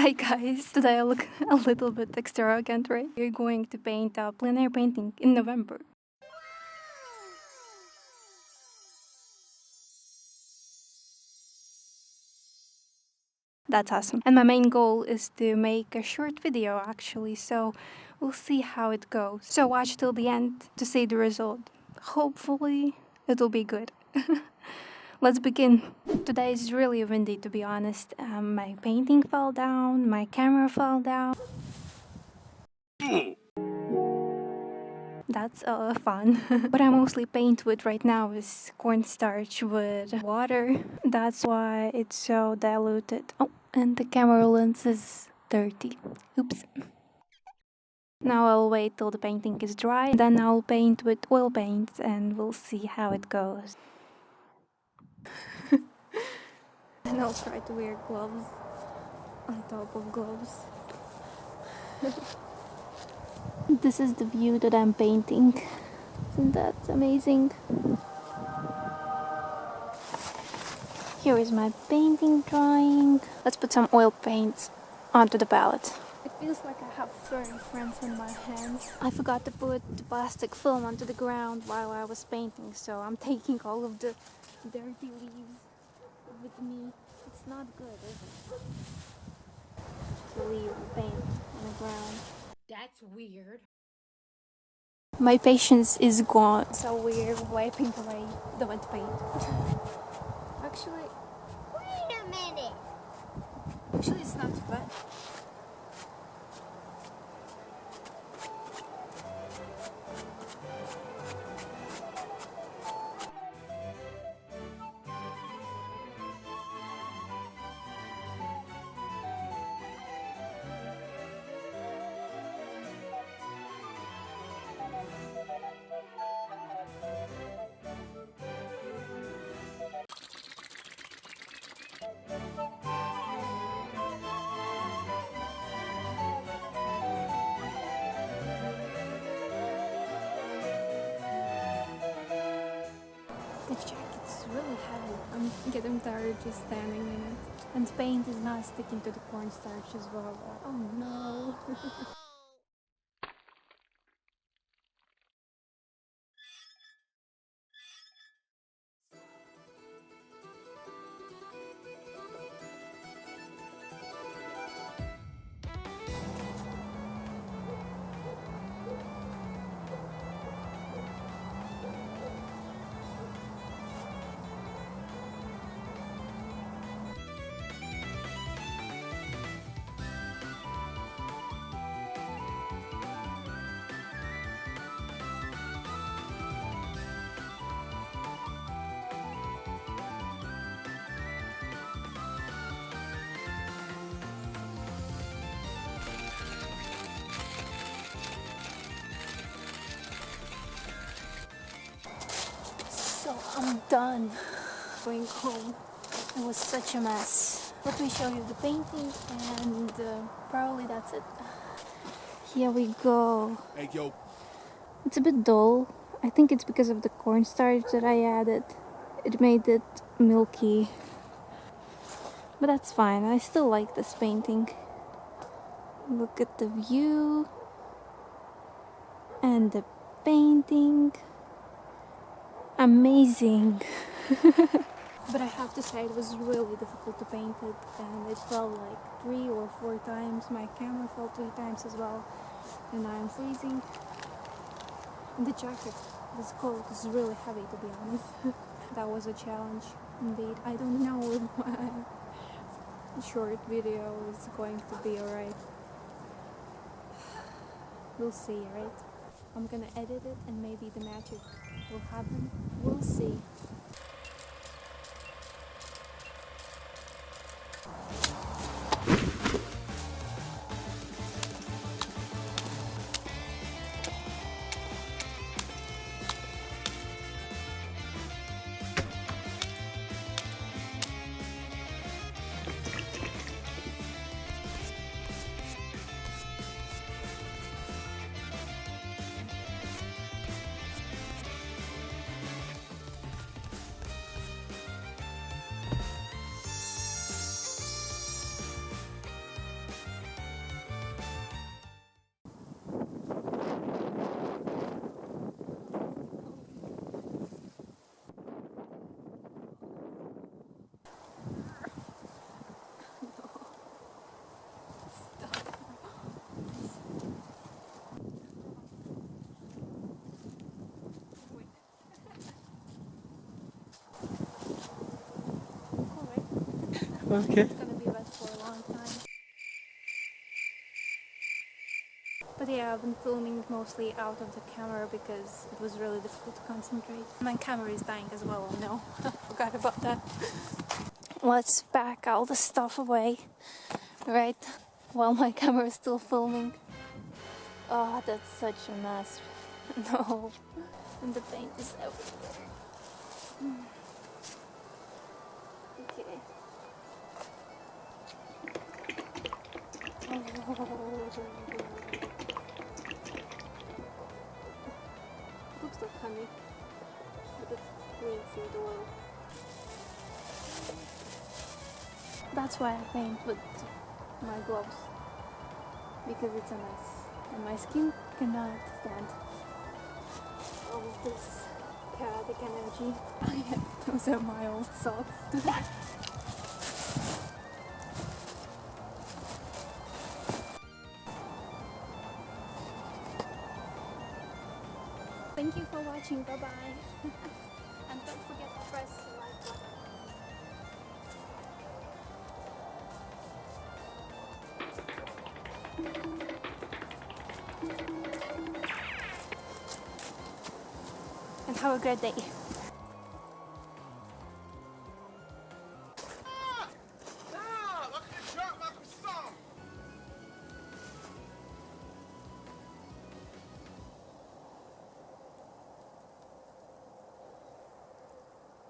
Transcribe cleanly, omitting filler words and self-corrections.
Hi guys, today I look a little bit extravagant, right? We're going to paint a plein air painting in November. That's awesome. And my main goal is to make a short video actually, so we'll see how it goes. So watch till the end to see the result. Hopefully it'll be good. Let's begin. Today is really windy, to be honest. My painting fell down, my camera fell down. That's fun. What I mostly paint with right now is cornstarch with water. That's why it's so diluted. Oh, and the camera lens is dirty. Oops. Now I'll wait till the painting is dry, then I'll paint with oil paints and we'll see how it goes. And I'll try to wear gloves on top of gloves. This is the view that I'm painting. Isn't that amazing? Here is my painting drawing. Let's put some oil paint onto the palette. It feels like I have furry friends in my hands. I forgot to put the plastic film onto the ground while I was painting, so I'm taking all of the dirty leaves with me. It's not good, is it? To leave paint on the ground. That's weird. My patience is gone. So we're wiping away the wet paint. Actually, Wait a minute. it's not wet. The jacket's really heavy. I'm getting tired just standing in it. And the paint is not sticking to the cornstarch as well. Oh no. So I'm done going home. It was such a mess. Let me show you the painting and probably that's it. Here we go. Hey, yo. It's a bit dull. I think it's because of the cornstarch that I added. It made it milky. But that's fine. I still like this painting. Look at the view and the painting. Amazing. But I have to say it was really difficult to paint it, and it fell like 3 or 4 times. My camera fell 3 times as well, and I'm freezing. And the jacket, this coat is really heavy, to be honest. That was a challenge indeed. I don't know if my short video is going to be alright. We'll see, right? I'm gonna edit it and maybe the magic will happen. We'll see. Okay. It's gonna be wet for a long time. But yeah, I've been filming mostly out of the camera because it was really difficult to concentrate. My camera is dying as well, I know. I forgot about that. Let's pack all the stuff away, right? While my camera is still filming. Oh, that's such a mess. No. And the paint is everywhere. Okay. Looks like honey, but it's clean seed oil. That's why I paint with my gloves, because it's a mess and my skin cannot stand all of this chaotic energy. Oh yeah, those are my old socks. Thank you for watching, bye bye. And don't forget to press the like button. And have a great day.